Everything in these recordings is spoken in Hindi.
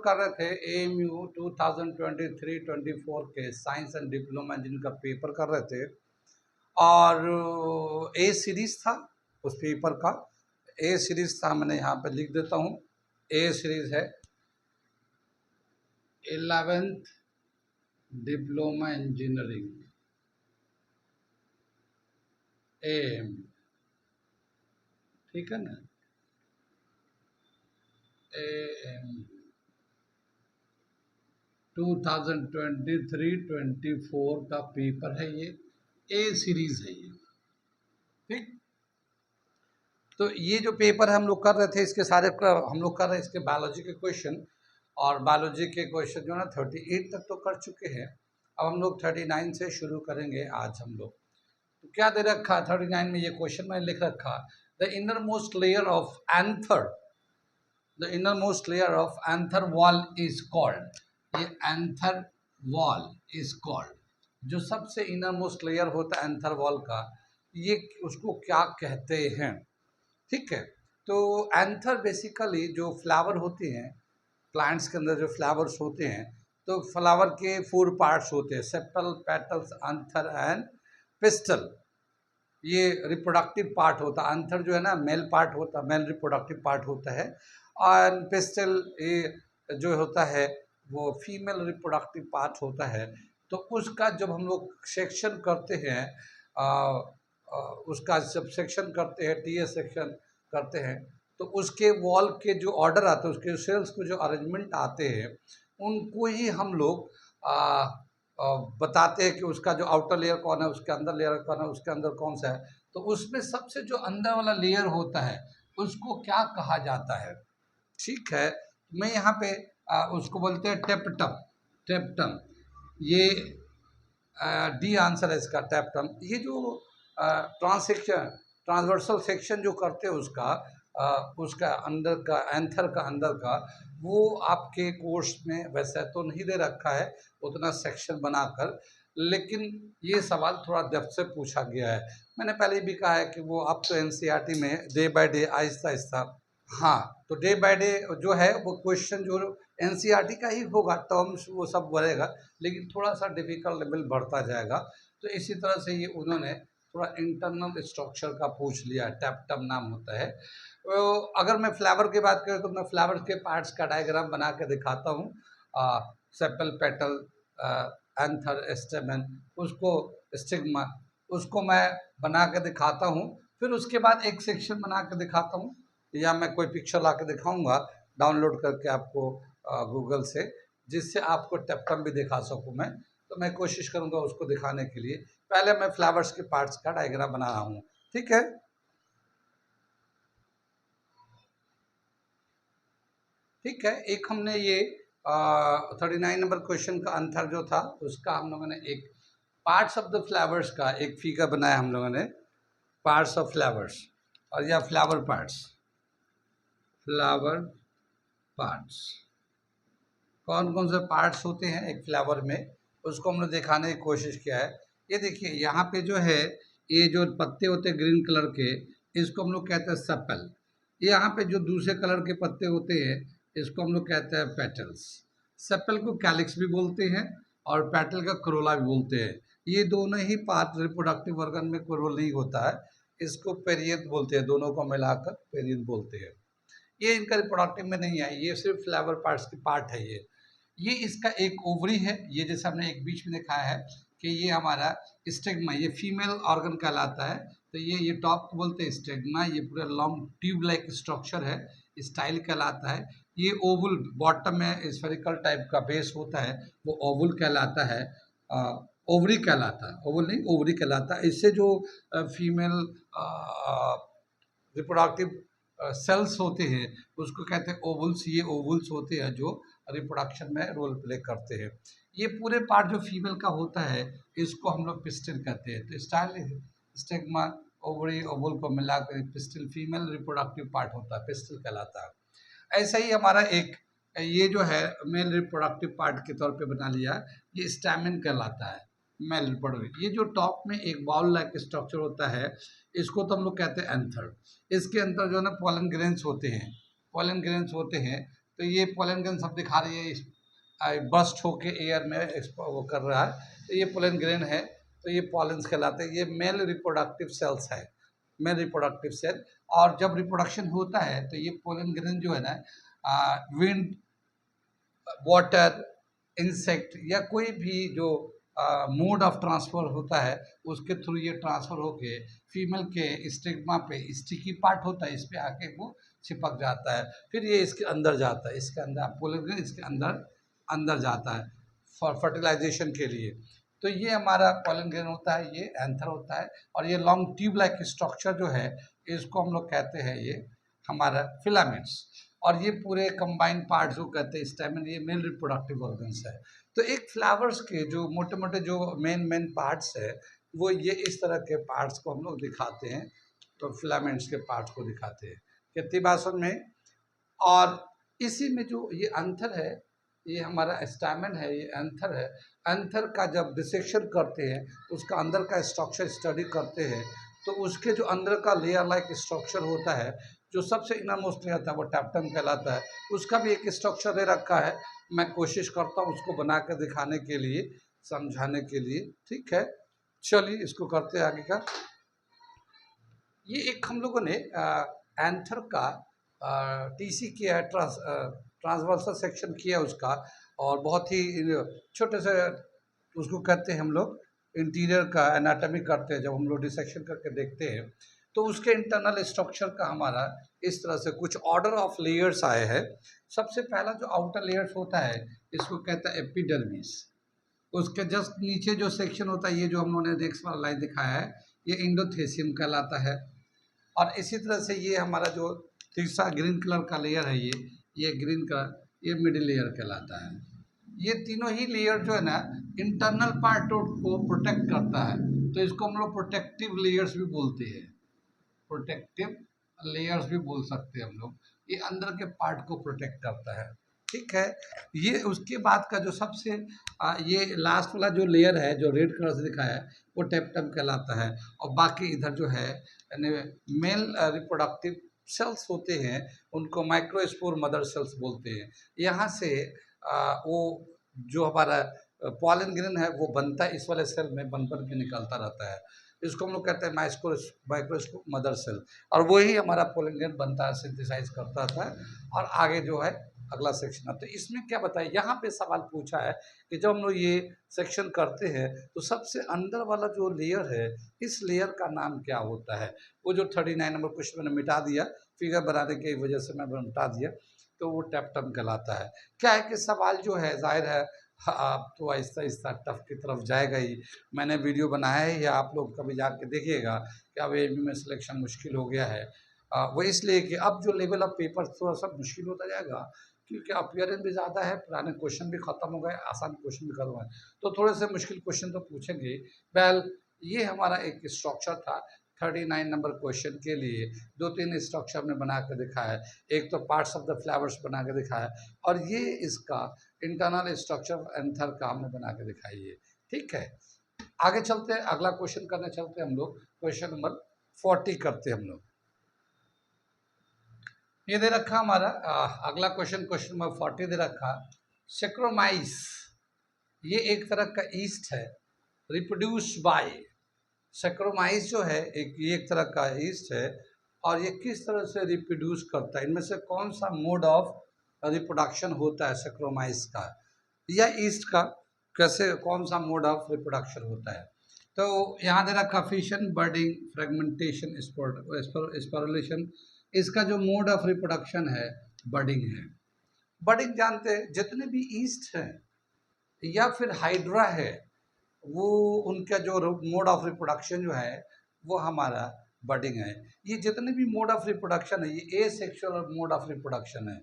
कर रहे थे AMU 2023-24 के साइंस एंड डिप्लोमा जिनका पेपर कर रहे थे, और ए सीरीज था उस पेपर का। ए सीरीज था, मैंने यहाँ पे लिख देता हूँ, ए सीरीज है 11th डिप्लोमा इंजीनियरिंग AM, ठीक है ना, AM 2023-24 का पेपर है ये, ए सीरीज है ये, ठीक। तो ये जो पेपर हम लोग कर रहे थे, इसके सारे हम लोग कर रहे हैं इसके बायोलॉजी के क्वेश्चन, और बायोलॉजी के क्वेश्चन जो है 38 तक तो कर चुके हैं। अब हम लोग 39 से शुरू करेंगे आज हम लोग। तो क्या दे रखा 39 में, ये क्वेश्चन मैंने लिख रखा, the inner most layer of anther, the inner most layer of anther wall is called, ये एंथर वॉल इज कॉल्ड, जो सबसे इनर मोस्ट लेयर होता है एंथर वॉल का, ये उसको क्या कहते हैं, ठीक है। तो एंथर बेसिकली जो फ्लावर होते हैं, प्लांट्स के अंदर जो फ्लावर्स होते हैं, तो फ्लावर के 4 पार्ट्स होते हैं, sepal, petals, anther and pistol. ये रिप्रोडक्टिव पार्ट होता है, एंथर जो है ना मेल पार्ट होता है, मेल रिप्रोडक्टिव पार्ट होता है, और पिस्टल ये जो होता है वो फीमेल रिप्रोडक्टिव पार्ट होता है। तो उसका जब हम लोग सेक्शन करते हैं, उसका जब सेक्शन करते हैं, TS सेक्शन करते हैं, तो उसके वॉल के जो ऑर्डर आते हैं, उसके सेल्स को जो अरेंजमेंट आते हैं, उनको ही हम लोग बताते हैं कि उसका जो आउटर लेयर कौन है, उसके अंदर लेयर कौन है, उसके अंदर कौन सा है। तो उसमें सबसे जो अंदर वाला लेयर होता है उसको क्या कहा जाता है, ठीक है। मैं यहाँ पे उसको बोलते हैं टेप्टम, टेप्टम, ये डी आंसर है इसका, टेप्टम। ये जो ट्रांसेक्शन, ट्रांसवर्सल सेक्शन जो करते हैं उसका अंदर का, एंथर का अंदर का, वो आपके कोर्स में वैसे तो नहीं दे रखा है उतना सेक्शन बनाकर, लेकिन ये सवाल थोड़ा डेप्थ से पूछा गया है। मैंने पहले भी कहा है कि वो अब तो NCERT में day by day Aahista Aahista, हाँ, तो डे बाय डे जो है वो क्वेश्चन जो NCERT का ही होगा, टर्म्स वो सब बढ़ेगा, लेकिन थोड़ा सा डिफिकल्ट लेवल बढ़ता जाएगा। तो इसी तरह से ये उन्होंने थोड़ा इंटरनल स्ट्रक्चर का पूछ लिया, टैप्टम नाम होता है। तो अगर मैं फ्लावर की बात करूँ तो मैं फ्लावर के पार्ट्स का डायग्राम बना के दिखाता हूँ, सेपल, पेटल, एंथर, स्टेमन, उसको स्टिग्मा, उसको मैं बना के दिखाता हूँ। फिर उसके बाद एक सेक्शन बना के दिखाता हूँ, या मैं कोई पिक्चर ला के दिखाऊँगा डाउनलोड करके आपको गूगल से, जिससे आपको टेप्टम भी दिखा सकूँ मैं। तो मैं कोशिश करूँगा उसको दिखाने के लिए। पहले मैं फ्लावर्स के पार्ट्स का डायग्राम बना रहा हूँ, ठीक है। ठीक है, एक हमने ये 39 नंबर क्वेश्चन का आंसर जो था उसका हम लोगों ने एक पार्ट्स ऑफ द फ्लावर्स का एक फिगर बनाया हम लोगों ने, पार्ट्स ऑफ फ्लावर्स, और या फ्लावर पार्ट्स, फ्लावर पार्ट्स, कौन कौन से पार्ट्स होते हैं एक फ्लावर में, उसको हमने दिखाने की कोशिश किया है। ये देखिए यहाँ पे जो है, ये जो पत्ते होते हैं ग्रीन कलर के, इसको हम लोग कहते हैं सेपल। यहाँ पे जो दूसरे कलर के पत्ते होते हैं इसको हम लोग कहते हैं पेटल्स। सेपल को कैलिक्स भी बोलते हैं और पेटल का करोला भी बोलते हैं। ये दोनों ही पार्ट रिप्रोडक्टिव ऑर्गन में कोई रोल नहीं होता है, इसको पेरियंथ बोलते हैं, दोनों को मिलाकर पेरियंथ बोलते हैं। ये इनका रिप्रोडक्टिव में नहीं है, ये सिर्फ फ्लावर पार्ट्स की पार्ट है। ये इसका एक ओवरी है, ये जैसे हमने एक बीच में दिखाया है कि ये हमारा स्टेग्मा, ये फीमेल ऑर्गन कहलाता है। तो ये टॉप को बोलते हैं स्टेग्मा, ये पूरा लॉन्ग ट्यूब लाइक स्ट्रक्चर है, स्टाइल कहलाता है। ये ओवल बॉटम में स्फेरिकल टाइप का बेस होता है, वो ओवल कहलाता है, ओवरी कहलाता है, ओवल नहीं ओवरी कहलाता है। इससे जो फीमेल रिप्रोडक्टिव सेल्स होते हैं उसको कहते हैं ओवल्स। ये ओवल्स होते हैं जो रिप्रोडक्शन में रोल प्ले करते हैं। ये पूरे पार्ट जो फीमेल का होता है इसको हम लोग पिस्टल कहते हैं। तो स्टाइल, स्टेग्मा, ओवरी, ओवल को मिलाकर पिस्टल फीमेल रिप्रोडक्टिव पार्ट होता है, पिस्टल कहलाता है। ऐसा ही हमारा एक ये जो है मेल रिप्रोडक्टिव पार्ट के तौर पे बना लिया, ये स्टैमिन कहलाता है, मेल रिप्रोडक्टिव। ये जो टॉप में एक बाउल लाइक स्ट्रक्चर होता है इसको तो हम लोग कहते हैं एंथर। इसके अंदर जो है ना पोलन ग्रेन्स होते हैं, पोलन ग्रेन्स होते हैं, तो ये पोलन ग्रेन सब दिखा रही है, बस्ट होके एयर में वो कर रहा है, तो ये पोलन ग्रेन है। तो ये पॉलेंस कहलाते हैं। ये मेल रिप्रोडक्टिव सेल्स है, मेल रिप्रोडक्टिव सेल। और जब रिप्रोडक्शन होता है तो ये पोलन ग्रेन जो है ना, विंड, वाटर, इंसेक्ट या कोई भी जो मोड ऑफ ट्रांसफर होता है उसके थ्रू ये ट्रांसफर होके फीमेल के स्टिग्मा पे, स्टिकी पार्ट होता है, इस पे आके वो चिपक जाता है। फिर ये इसके अंदर जाता है, इसके अंदर पोलन ग्रेन इसके अंदर अंदर जाता है फॉर फर्टिलाइजेशन के लिए। तो ये हमारा पोलन ग्रेन होता है, ये एंथर होता है। और ये लॉन्ग ट्यूब लाइक स्ट्रक्चर जो है इसको हम लोग कहते हैं ये हमारा फिलामेंट्स। और ये पूरे कंबाइंड पार्ट्स को कहते हैं स्टैमेन, ये मेल रिप्रोडक्टिव ऑर्गन्स है। तो एक फ्लावर्स के जो मोटे मोटे जो मेन पार्ट्स है वो ये इस तरह के पार्ट्स को हम लोग दिखाते हैं, तो फिलामेंट्स के पार्ट्स को दिखाते हैं कितनी भाषण में। और इसी में जो ये अंतर है, ये हमारा स्टैमेन है, ये एंथर है। एंथर का जब डिसेक्शन करते हैं, उसका अंदर का स्ट्रक्चर स्टडी करते हैं, तो उसके जो अंदर का लेयर लाइक स्ट्रक्चर होता है, जो सबसे इनर मोस्ट लेयर था वो टैप्टम कहलाता है, उसका भी एक स्ट्रक्चर दे रखा है। मैं कोशिश करता हूँ उसको बना कर दिखाने के लिए, समझाने के लिए। ठीक है, चलिए इसको करते हैं आगे का। ये एक हम लोगों ने एंथर का टीसी किया है, ट्रांसवर्सल सेक्शन किया उसका, और बहुत ही छोटे से उसको कहते हैं हम लोग इंटीरियर का एनाटॉमी करते हैं। जब हम लोग डिसेक्शन करके देखते हैं तो उसके इंटरनल स्ट्रक्चर का हमारा इस तरह से कुछ ऑर्डर ऑफ लेयर्स आए हैं। सबसे पहला जो आउटर लेयर्स होता है इसको कहता है एपिडर्मिस। उसके जस्ट नीचे जो सेक्शन होता है, ये जो हम लोगों ने एक्स वाला लाइन दिखाया है, ये इंडोथेसियम कहलाता है। और इसी तरह से ये हमारा जो तीसरा ग्रीन कलर का लेयर है, ये ग्रीन कलर, ये मिडिल लेयर कहलाता है। ये तीनों ही लेयर जो है ना इंटरनल पार्ट को प्रोटेक्ट करता है, तो इसको हम लोग प्रोटेक्टिव लेयर्स भी बोलते हैं, प्रोटेक्टिव लेयर्स भी बोल सकते हैं हम लोग। ये अंदर के पार्ट को प्रोटेक्ट करता है। ठीक है, ये उसके बाद का जो सबसे ये लास्ट वाला जो लेयर है जो रेड कलर से दिखाया है वो टेप्टम कहलाता है। और बाकी इधर जो है मेल रिप्रोडक्टिव सेल्स होते हैं, उनको माइक्रोस्पोर मदर सेल्स बोलते हैं। यहाँ से वो जो हमारा पॉलन ग्रेन है वो बनता है, इस वाले सेल में बन के निकलता रहता है। इसको हम लोग कहते हैं माइक्रोस्कोप मदर सेल, और वही हमारा पोलन ग्रेन बनता है, सिंथेसाइज करता था। और आगे जो है अगला सेक्शन आता है। इसमें क्या बताया, यहाँ पे सवाल पूछा है कि जब हम लोग ये सेक्शन करते हैं तो सबसे अंदर वाला जो लेयर है, इस लेयर का नाम क्या होता है। वो जो 39 नंबर क्वेश्चन मैंने मिटा दिया, फिगर बनाने की वजह से मैं मिटा दिया, तो वो टैप्टम कहलाता है। क्या है कि सवाल जो है जाहिर है आप तो आहिस्ता आहिस्ता टफ की तरफ जाएगा ही। मैंने वीडियो बनाया है, या आप लोग कभी जाके देखिएगा कि अब एबी में सिलेक्शन मुश्किल हो गया है। वो इसलिए कि अब जो लेवल ऑफ पेपर थोड़ा सा मुश्किल होता जाएगा, क्योंकि अपियरेंस भी ज़्यादा है, पुराने क्वेश्चन भी ख़त्म हो गए, आसान क्वेश्चन भी खत्म हो गए, तो थोड़े से मुश्किल क्वेश्चन तो पूछेंगे। वेल, ये हमारा एक स्ट्रक्चर था 39 नंबर क्वेश्चन के लिए। 2-3 स्ट्रक्चर हमने बना कर दिखाया है। एक तो पार्ट्स ऑफ द फ्लावर्स बना के दिखाया है, और ये इसका इंटरनल स्ट्रक्चर एंथर का हमने बना के दिखाई है। ठीक है, आगे चलते हैं, अगला क्वेश्चन करने चलते हैं हम लोग। क्वेश्चन नंबर 40 करते हैं हम लोग। ये दे रखा हमारा अगला क्वेश्चन, क्वेश्चन नंबर 40 दे रखा, सेक्रोमाइस ये एक तरह का ईस्ट है, रिप्रोड्यूस बाय। सेक्रोमाइस जो है ये एक तरह का ईस्ट है, और ये किस तरह से रिप्रोड्यूस करता है, इनमें से कौन सा मोड ऑफ रिप्रोडक्शन होता है सेक्रोमाइस का या ईस्ट का, कैसे कौन सा मोड ऑफ रिप्रोडक्शन होता है। तो यहाँ दे रखा फिशन, बर्डिंग, फ्रेगमेंटेशन, स्पोरुलेशन। इसका जो मोड ऑफ रिप्रोडक्शन है बर्डिंग है। बर्डिंग जानते हैं, जितने भी ईस्ट हैं या फिर हाइड्रा है, वो उनका जो मोड ऑफ रिप्रोडक्शन जो है वो हमारा बर्डिंग है। ये जितने भी मोड ऑफ रिप्रोडक्शन है ये asexual mode of reproduction है।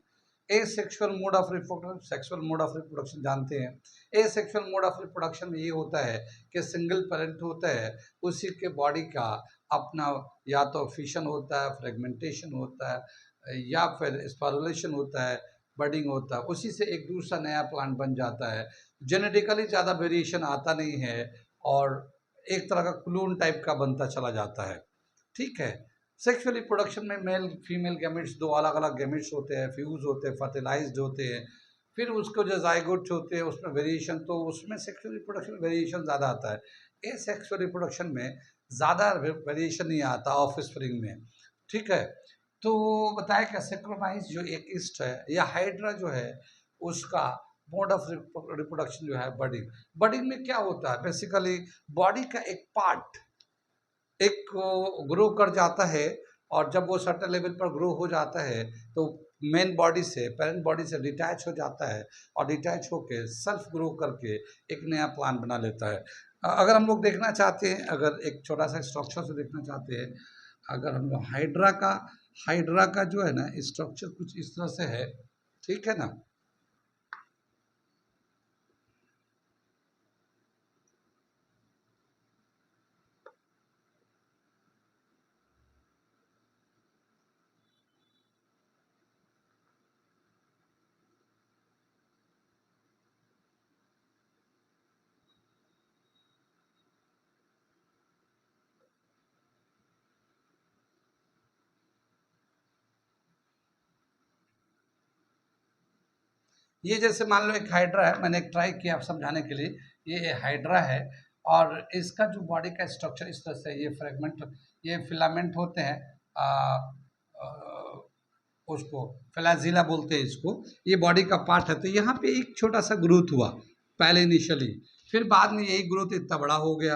Asexual mode of reproduction, sexual mode of reproduction जानते हैं। Asexual mode of reproduction में ये होता है कि सिंगल पेरेंट होता है, उसी के बॉडी का अपना या तो फिशन होता है, फ्रेगमेंटेशन होता है, या फिर स्पारुलेशन होता है, बर्डिंग होता है, उसी से एक दूसरा नया प्लांट बन जाता है। जेनेटिकली ज़्यादा वेरिएशन आता नहीं है, और एक तरह का क्लोन टाइप का बनता चला जाता है। ठीक है, सेक्सुअल रिप्रोडक्शन में मेल फीमेल गैमेट्स, दो अलग अलग गैमेट्स होते हैं, फ्यूज होते हैं, फर्टिलाइज्ड होते हैं, फिर उसको जो जाइगोट होते हैं उसमें वेरिएशन, तो उसमें सेक्सुअल रिप्रोडक्शन में वेरिएशन ज़्यादा आता है। ए सेक्सुअल रिप्रोडक्शन में ज़्यादा वेरिएशन नहीं आता ऑफ स्प्रिंग में, ठीक है। तो बताया क्या, सेक्रोमाइस जो एक ईस्ट है या हाइड्रा जो है उसका मोड ऑफ रिप्रोडक्शन जो है बडिंग। बडिंग में क्या होता है, बेसिकली बॉडी का एक पार्ट एक ग्रो कर जाता है, और जब वो सर्टेन लेवल पर ग्रो हो जाता है तो मेन बॉडी से, पेरेंट बॉडी से डिटैच हो जाता है, और डिटैच होके सेल्फ ग्रो करके एक नया प्लांट बना लेता है। अगर हम लोग देखना चाहते हैं, अगर एक छोटा सा स्ट्रक्चर से देखना चाहते हैं, अगर हम लोग हाइड्रा का जो है ना स्ट्रक्चर कुछ इस तरह से है, ठीक है ना। ये जैसे मान लो एक हाइड्रा है, मैंने एक ट्राई किया आप समझाने के लिए, ये हाइड्रा है, और इसका जो बॉडी का स्ट्रक्चर इस तरह से, ये फ्रेगमेंट, ये फिलामेंट होते हैं, आ, आ, उसको फ्लैजिला बोलते हैं इसको, ये बॉडी का पार्ट है। तो यहाँ पे एक छोटा सा ग्रोथ हुआ पहले इनिशियली, फिर बाद में यही ग्रोथ इतना बड़ा हो गया,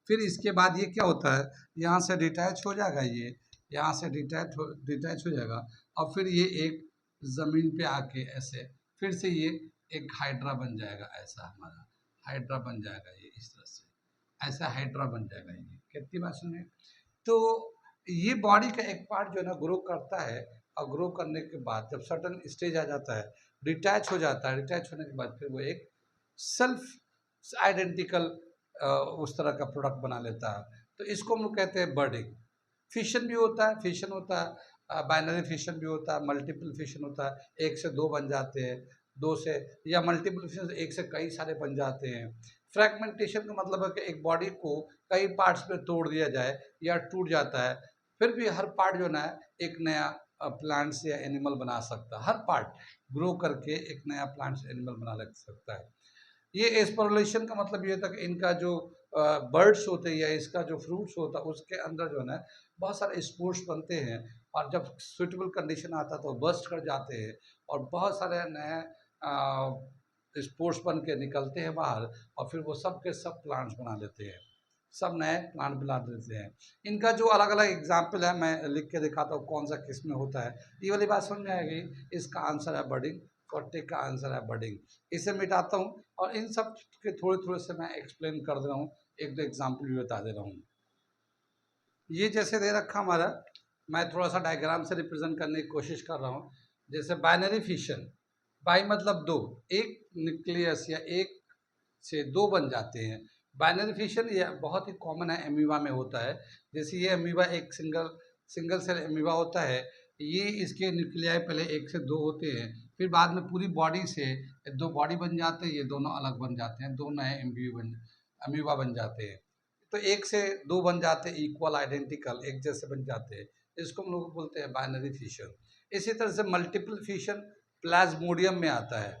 फिर इसके बाद ये क्या होता है, यहाँ से डिटैच हो जाएगा, ये यहाँ से डिटैच हो जाएगा, और फिर ये एक ज़मीन पे आके ऐसे फिर से ये एक हाइड्रा बन जाएगा, ऐसा हमारा हाइड्रा बन जाएगा ये इस तरह से, ऐसा हाइड्रा बन जाएगा ये। कितनी बात सुनिए, तो ये बॉडी का एक पार्ट जो है ना ग्रो करता है, और ग्रो करने के बाद जब सर्टन स्टेज आ जाता है, डिटैच हो जाता है, डिटैच होने के बाद फिर वो एक सेल्फ आइडेंटिकल उस तरह का प्रोडक्ट बना लेता है। तो इसको हम लोग कहते हैं बर्डिंग। फिशन भी होता है, फिशन होता है, बाइनरी फिशन भी होता है, मल्टीपल फिशन होता है, एक से दो बन जाते हैं, दो से, या मल्टीपल फिशन से एक से कई सारे बन जाते हैं। फ्रैगमेंटेशन का मतलब है कि एक बॉडी को कई पार्ट्स में तोड़ दिया जाए या टूट जाता है, फिर भी हर पार्ट जो ना एक नया प्लांट्स या एनिमल बना सकता है, हर पार्ट ग्रो करके एक नया प्लांट्स एनिमल बना लग सकता है। ये एस्परलेशन का मतलब ये होता है कि इनका जो बर्ड्स होते हैं या इसका जो फ्रूट्स होता है उसके अंदर जो है ना बहुत सारे स्पोर्स बनते हैं, और जब सुइटेबल कंडीशन आता है तो बस्ट कर जाते हैं, और बहुत सारे नए स्पोर्स बन के निकलते हैं बाहर, और फिर वो सब के सब प्लांट्स बना लेते हैं, सब नए प्लांट बना देते हैं। इनका जो अलग अलग एग्जाम्पल है मैं लिख के दिखाता हूँ कौन सा किस में होता है, ये वाली बात समझ में आएगी। इसका आंसर है बडिंग, 40 का आंसर है बडिंग। इसे मिटाता हूँ, और इन सब के थोड़े थोड़े से मैं एक्सप्लेन कर दे रहा हूँ, एक दो एग्जाम्पल भी बता दे रहा हूँ। ये जैसे दे रखा हमारा, मैं थोड़ा सा डायग्राम से रिप्रेजेंट करने की कोशिश कर रहा हूँ। जैसे बाइनरी फिशन, बाई मतलब दो, एक न्यूक्लियस या एक से दो बन जाते हैं। बाइनरी फिशन ये बहुत ही कॉमन है, एमीबा में होता है। जैसे ये एमीबा एक सिंगल सिंगल सेल एमीबा होता है, ये इसके न्यूक्लियाई पहले एक से दो होते हैं, फिर बाद में पूरी बॉडी से दो बॉडी बन जाते हैं, ये दोनों अलग बन जाते हैं, दो नए अमीबा बन जाते हैं। तो एक से दो बन जाते हैं, इक्वल आइडेंटिकल एक जैसे बन जाते हैं, इसको हम लोग बोलते हैं बाइनरी फिशन। इसी तरह से मल्टीपल फिशन प्लाज्मोडियम में आता है।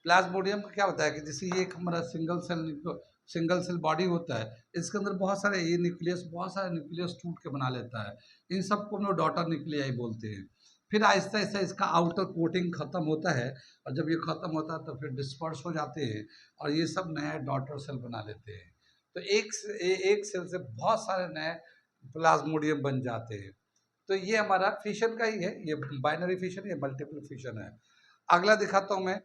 प्लाज्मोडियम का क्या होता है कि जैसे ये एक हमारा सिंगल सेल बॉडी होता है, इसके अंदर बहुत सारे ये न्यूक्लियस, बहुत सारे न्यूक्लियस टूट के बना लेता है, इन सबको हम लोग डॉटर न्यूक्लियाई बोलते हैं। फिर आहिस्ता आहिस्ता इसका आउटर कोटिंग खत्म होता है, और जब ये खत्म होता है तो फिर डिस्पर्स हो जाते हैं, और ये सब नया डॉटर सेल बना लेते हैं। तो एक सेल से बहुत सारे नए प्लाज्मोडियम बन जाते हैं। तो ये हमारा फिशन का ही है, ये बाइनरी फिशन, ये मल्टीपल फिशन है। अगला दिखाता हूँ मैं।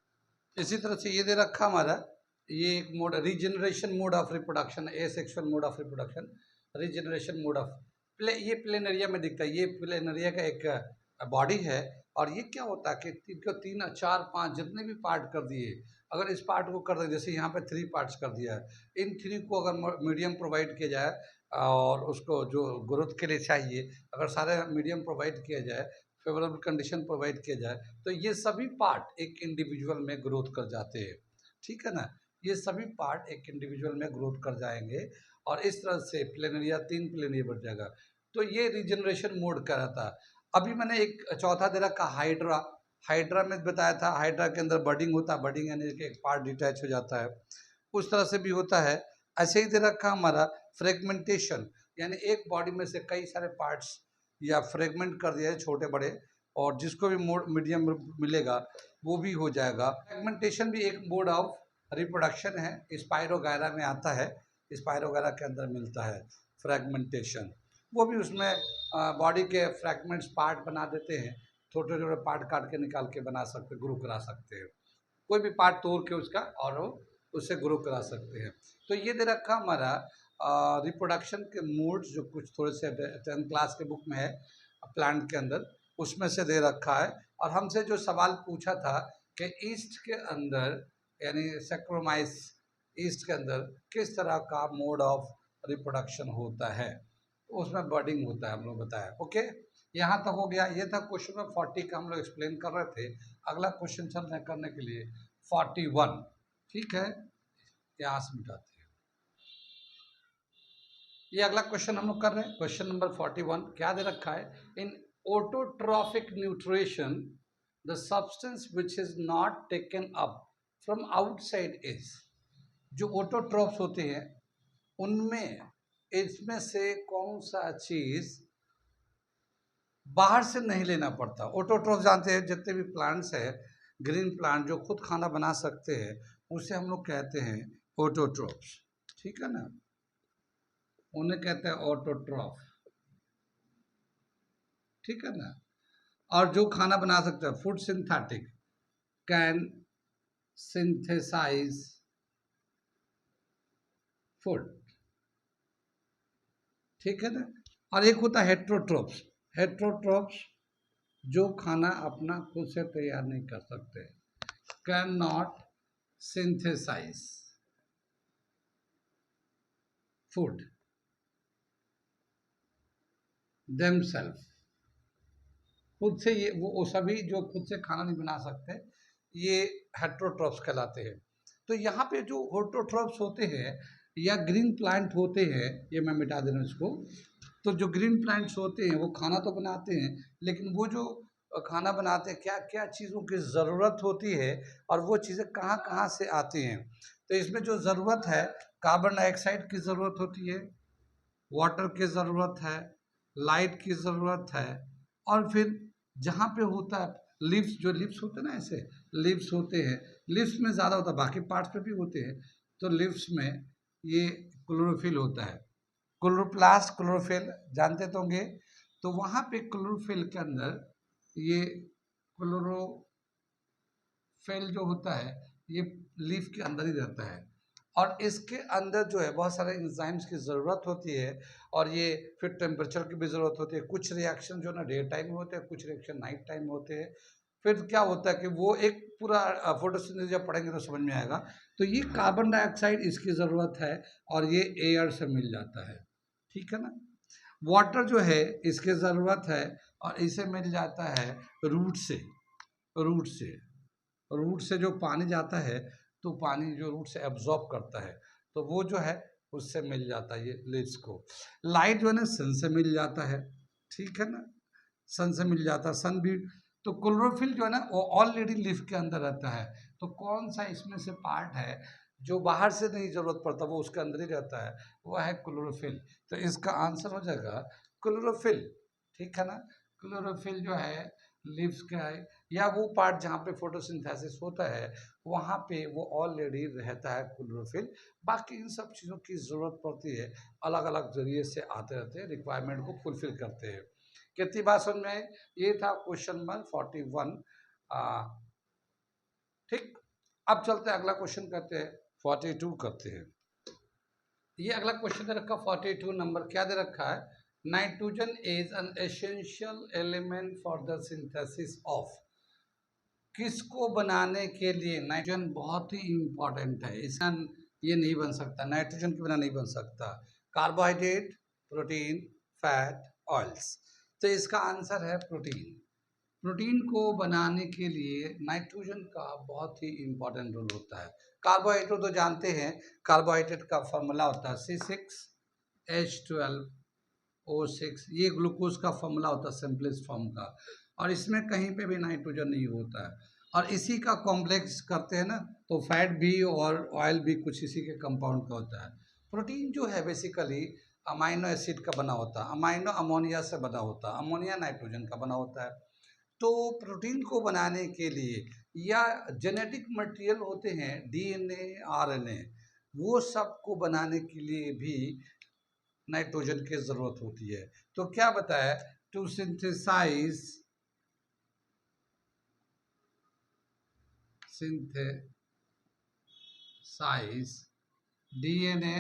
इसी तरह से ये दे रखा हमारा, ये एक mode regeneration mode of reproduction, A sexual mode of reproduction, regeneration mode of ये प्लेन एरिया में दिखता है, ये प्लेन एरिया का एक बॉडी है। और ये क्या होता है कि इनको तीन चार पाँच जितने भी पार्ट कर दिए, अगर इस पार्ट को कर दें, जैसे यहाँ पे थ्री पार्ट्स कर दिया है, इन थ्री को अगर मीडियम प्रोवाइड किया जाए, और उसको जो ग्रोथ के लिए चाहिए अगर सारे मीडियम प्रोवाइड किया जाए, फेवरेबल कंडीशन प्रोवाइड किया जाए, तो ये सभी पार्ट एक इंडिविजुअल में ग्रोथ कर जाते हैं, ठीक है ना। ये सभी पार्ट एक इंडिविजुअल में ग्रोथ कर जाएंगे, और इस तरह से प्लेन एरिया तीन प्लेन एरिया बन जाएगा। तो ये रीजनरेशन मोड का रहता है। अभी मैंने एक चौथा दे रखा हाइड्रा। हाइड्रा में बताया था, हाइड्रा के अंदर बडिंग होता है, बडिंग यानी कि एक पार्ट डिटैच हो जाता है, उस तरह से भी होता है। ऐसे ही दे रखा हमारा फ्रेगमेंटेशन, यानी एक बॉडी में से कई सारे पार्ट्स या फ्रेगमेंट कर दिया है छोटे बड़े, और जिसको भी मोड मीडियम मिलेगा वो भी हो जाएगा। फ्रेगमेंटेशन भी एक मोड ऑफ रिप्रोडक्शन है, स्पाइरोगायरा में आता है, स्पाइरोगायरा के अंदर मिलता है फ्रेगमेंटेशन। वो भी उसमें बॉडी के फ्रैगमेंट्स पार्ट बना देते हैं, छोटे छोटे पार्ट काट के निकाल के बना सकते, ग्रो करा सकते हैं, कोई भी पार्ट तोड़ के उसका और उससे ग्रो करा सकते हैं। तो ये दे रखा हमारा रिप्रोडक्शन के मोड्स, जो कुछ थोड़े से 10th क्लास के बुक में है प्लांट के अंदर, उसमें से दे रखा है। और हमसे जो सवाल पूछा था कि ईस्ट के अंदर यानी सेक्रोमाइस ईस्ट के अंदर किस तरह का मोड ऑफ रिप्रोडक्शन होता है, तो उसमें बर्डिंग होता है, हम लोग बताया। ओके, यहाँ तक हो गया। ये था क्वेश्चन नंबर 40 का, हम लोग एक्सप्लेन कर रहे थे। अगला क्वेश्चन चल रहे करने के लिए 41। ठीक है, यहाँ से मिटाते हैं। ये अगला क्वेश्चन हम लोग कर रहे हैं, क्वेश्चन नंबर 41। क्या दे रखा है? In autotrophic nutrition the substance which is not taken up from outside is. जो ऑटोट्रॉफ्स होते हैं उनमें इसमें से कौन सा चीज बाहर से नहीं लेना पड़ता? ऑटोट्रॉफ जानते हैं, जितने भी प्लांट्स है, ग्रीन प्लांट जो खुद खाना बना सकते हैं, उसे हम लोग कहते हैं ऑटोट्रॉफ्स। ठीक है ना, उन्हें कहते हैं ऑटोट्रॉफ। ठीक है ना। और जो खाना बना सकते हैं, food synthetic, can synthesise food. ठीक है ना। और एक होता है हेट्रोट्रॉफ्स। हेट्रोट्रॉफ्स जो खाना अपना खुद से तैयार नहीं कर सकते, can not synthesise food themselves. खुद से ये वो सभी जो खुद से खाना नहीं बना सकते, ये हेट्रोट्रॉफ्स कहलाते हैं। तो यहाँ पे जो हेट्रोट्रॉफ्स होते हैं या ग्रीन प्लांट होते हैं, ये मैं मिटा दे रहा हूँ इसको। तो जो ग्रीन प्लांट्स होते हैं वो खाना तो बनाते हैं, लेकिन वो जो खाना बनाते हैं, क्या क्या चीज़ों की ज़रूरत होती है और वो चीज़ें कहाँ कहाँ से आती हैं। तो इसमें जो ज़रूरत है, कार्बन डाइऑक्साइड की ज़रूरत होती है, वाटर की ज़रूरत है, लाइट की ज़रूरत है, और फिर जहाँ पे होता है लिव्स, जो लिव्स होते हैं ना, ऐसे लिव्स होते हैं, लिव्स में ज़्यादा होता है, बाकी पार्ट्स पे भी होते हैं। तो लिव्स में ये क्लोरोफिल होता है, क्लोरोप्लास्ट क्लोरोफिल जानते तो होंगे। तो वहाँ पे क्लोरोफिल के अंदर ये क्लोरोफिल जो होता है, ये लीफ के अंदर ही रहता है, और इसके अंदर जो है बहुत सारे एंजाइम्स की ज़रूरत होती है, और ये फिर टेम्परेचर की भी ज़रूरत होती है। कुछ रिएक्शन जो ना डे टाइम में होते हैं, कुछ रिएक्शन नाइट टाइम में होते हैं। फिर क्या होता है कि वो एक पूरा फोटोसिंथेसिस जब पढ़ेंगे तो समझ में आएगा। तो ये कार्बन डाइऑक्साइड इसकी ज़रूरत है, और ये एयर से मिल जाता है। ठीक है ना। वाटर जो है इसकी ज़रूरत है, और इसे मिल जाता है रूट से। रूट से रूट से जो पानी जाता है, तो पानी जो रूट से एब्जॉर्ब करता है, तो वो जो है उससे मिल जाता है ये लीव्स को। लाइट जो है ना सन से मिल जाता है। ठीक है ना, सन से मिल जाता है, सन भी। तो क्लोरोफिल जो है ना वो ऑलरेडी लीफ के अंदर रहता है। तो कौन सा इसमें से पार्ट है जो बाहर से नहीं जरूरत पड़ता, वो उसके अंदर ही रहता है, वो है क्लोरोफिल। तो इसका आंसर हो जाएगा क्लोरोफिल। ठीक है ना। क्लोरोफिल जो है लीव्स का है, या वो पार्ट जहाँ पे फोटोसिंथेसिस होता है वहाँ पे वो ऑलरेडी रहता है क्लोरोफिल। बाकी इन सब चीज़ों की ज़रूरत पड़ती है, अलग अलग जरिए से आते रहते हैं, रिक्वायरमेंट को फुलफिल करते हैं। कितनी बात समझ में आई? ये था क्वेश्चन नंबर 41। ठीक, अब चलते हैं अगला क्वेश्चन करते हैं, 42 करते हैं। ये अगला क्वेश्चन दे रखा 42 नंबर। क्या दे रखा है? Nitrogen is an essential element for the synthesis of. किसको बनाने के लिए नाइट्रोजन बहुत ही इंपॉर्टेंट है, इसका ये नहीं बन सकता, नाइट्रोजन के बिना नहीं बन सकता। Carbohydrate, protein, fat, oils. तो इसका आंसर है प्रोटीन। प्रोटीन को बनाने के लिए नाइट्रोजन का बहुत ही इंपॉर्टेंट रोल होता है। कार्बोहाइड्रेट तो जानते हैं, कार्बोहाइड्रेट का फॉर्मूला होता है C6H12 O6, ये ग्लूकोज का फॉर्मूला होता है सिंपलेस्ट फॉर्म का, और इसमें कहीं पे भी नाइट्रोजन नहीं होता है। और इसी का कॉम्प्लेक्स करते हैं ना, तो फैट भी और ऑयल भी कुछ इसी के कंपाउंड का होता है। प्रोटीन जो है बेसिकली अमाइनो एसिड का बना होता है, अमाइनो अमोनिया से बना होता है, अमोनिया नाइट्रोजन का बना होता है। तो प्रोटीन को बनाने के लिए या जेनेटिक मटेरियल होते हैं डीएनए, आरएनए, वो सब को बनाने के लिए भी नाइट्रोजन की जरूरत होती है। तो क्या बताया, टू सिंथेसाइज डीएनए,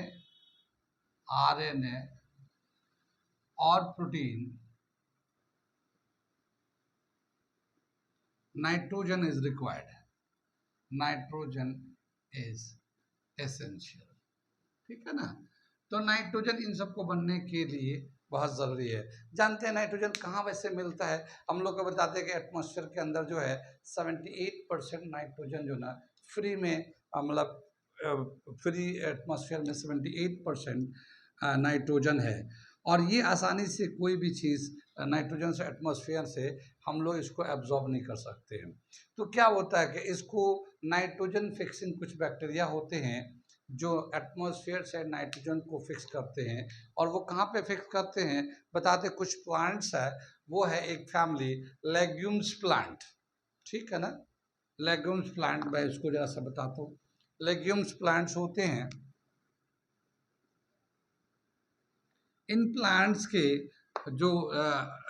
आरएनए और protein, nitrogen is required, nitrogen is essential. ठीक है ना। तो नाइट्रोजन इन सबको बनने के लिए बहुत ज़रूरी है। जानते हैं नाइट्रोजन कहाँ वैसे मिलता है? हम लोग को बताते हैं कि एटमॉस्फेयर के अंदर जो है 78% नाइट्रोजन जो ना फ्री में, मतलब फ्री एटमॉस्फेयर में 78% नाइट्रोजन है। और ये आसानी से कोई भी चीज़ नाइट्रोजन से, एटमॉस्फेयर से हम लोग इसको एब्जॉर्ब नहीं कर सकते हैं। तो क्या होता है कि इसको नाइट्रोजन फिक्सिंग कुछ बैक्टीरिया होते हैं जो एटमॉस्फेयर से नाइट्रोजन को फिक्स करते हैं। और वो कहाँ पे फिक्स करते हैं बताते, कुछ प्लांट्स है, वो है एक फैमिली लेग्यूम्स प्लांट। ठीक है ना। लेग्यूम्स प्लांट, मैं इसको जरा सा बताता हूँ। लेग्यूम्स प्लांट्स होते हैं, इन प्लांट्स के जो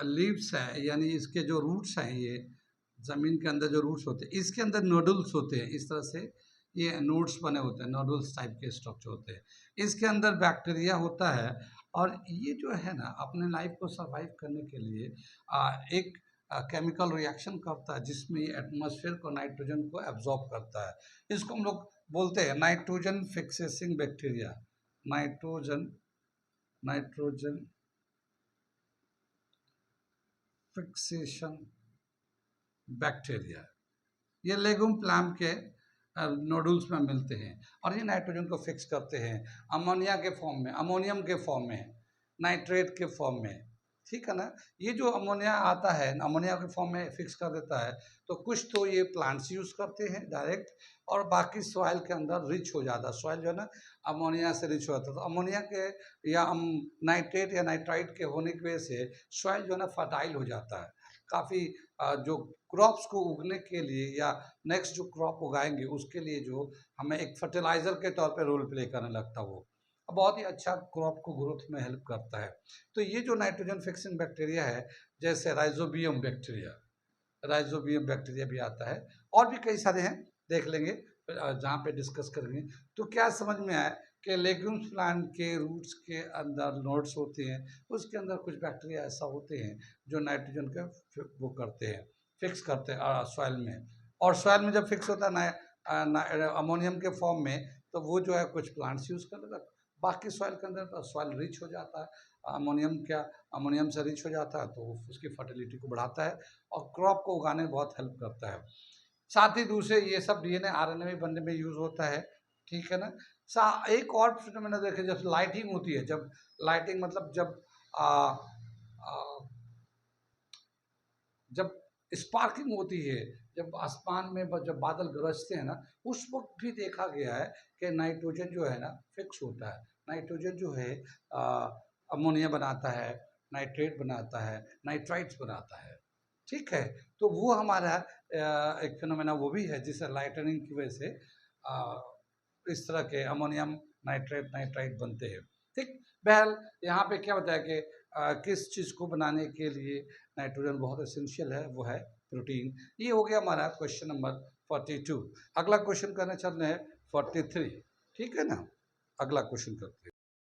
लीव्स है, यानी इसके जो रूट्स हैं, ये ज़मीन के अंदर जो रूट्स होते हैं, इसके अंदर नोडल्स होते हैं। इस तरह से ये नोड्स बने होते हैं, नोडल्स टाइप के स्ट्रक्चर होते हैं। इसके अंदर बैक्टीरिया होता है, और ये जो है ना अपने लाइफ को सरवाइव करने के लिए एक केमिकल रिएक्शन करता है, जिसमें ये एटमॉस्फेयर को, नाइट्रोजन को एब्जॉर्ब करता है। इसको हम लोग बोलते हैं nitrogen fixing bacteria, nitrogen nitrogen fixation bacteria. ये लेगुम प्लांट के नोडल्स में मिलते हैं, और ये नाइट्रोजन को फिक्स करते हैं अमोनिया के फॉर्म में, अमोनियम के फॉर्म में, नाइट्रेट के फॉर्म में। ठीक है ना। ये जो अमोनिया आता है, अमोनिया के फॉर्म में फिक्स कर देता है। तो कुछ तो ये प्लांट्स यूज़ करते हैं डायरेक्ट, और बाकी सॉइल के अंदर रिच हो जाता है। सॉइल जो है ना अमोनिया से रिच हो जाता है। तो अमोनिया के या नाइट्रेट या नाइट्राइट के होने की वजह से सॉइल जो है ना फर्टाइल हो जाता है। काफ़ी जो क्रॉप्स को उगने के लिए या नेक्स्ट जो क्रॉप उगाएंगे उसके लिए जो हमें एक फर्टिलाइज़र के तौर पे रोल प्ले करने लगता है, वो बहुत ही अच्छा क्रॉप को ग्रोथ में हेल्प करता है। तो ये जो नाइट्रोजन फिक्सिंग बैक्टीरिया है, जैसे राइजोबियम बैक्टीरिया भी आता है, और भी कई सारे हैं, देख लेंगे जहाँ पे डिस्कस करेंगे। तो क्या समझ में आया कि लेग्यूम्स प्लांट के रूट्स के अंदर नोड्स होते हैं, उसके अंदर कुछ बैक्टीरिया ऐसा होते हैं जो नाइट्रोजन का वो करते हैं, फिक्स करते हैं सॉइल में। और सॉइल में जब फिक्स होता है अमोनियम के फॉर्म में, तो वो जो है कुछ प्लांट्स यूज़ कर लेता है। बाकी सॉइल के अंदर सॉइल रिच हो जाता है, अमोनियम से रिच हो जाता है, तो उसकी फर्टिलिटी को बढ़ाता है और क्रॉप को उगाने में बहुत हेल्प करता है। साथ ही दूसरे ये सब डीएनए आरएनए भी बनने में यूज़ होता है। ठीक है ना। एक और मैंने देखा, जब लाइटिंग होती है, जब लाइटिंग मतलब आ, आ, जब स्पार्किंग होती है, जब आसमान में जब बादल गरजते हैं ना, उस वक्त भी देखा गया है कि नाइट्रोजन जो है ना फिक्स होता है। नाइट्रोजन जो है अमोनिया बनाता है, नाइट्रेट बनाता है, नाइट्राइट्स बनाता है। ठीक है। तो वो हमारा एक फिनोमेना वो भी है, जिससे लाइटनिंग की वजह से इस तरह के अमोनियम नाइट्रेट, नाइट्राइट बनते हैं। ठीक। बहरहाल यहाँ पे क्या बताया कि किस चीज़ को बनाने के लिए नाइट्रोजन बहुत एसेंशियल है, वो है प्रोटीन। ये हो गया हमारा क्वेश्चन नंबर 42। अगला क्वेश्चन करने चल रहे हैं 43। ठीक है ना। अगला क्वेश्चन करते हैं।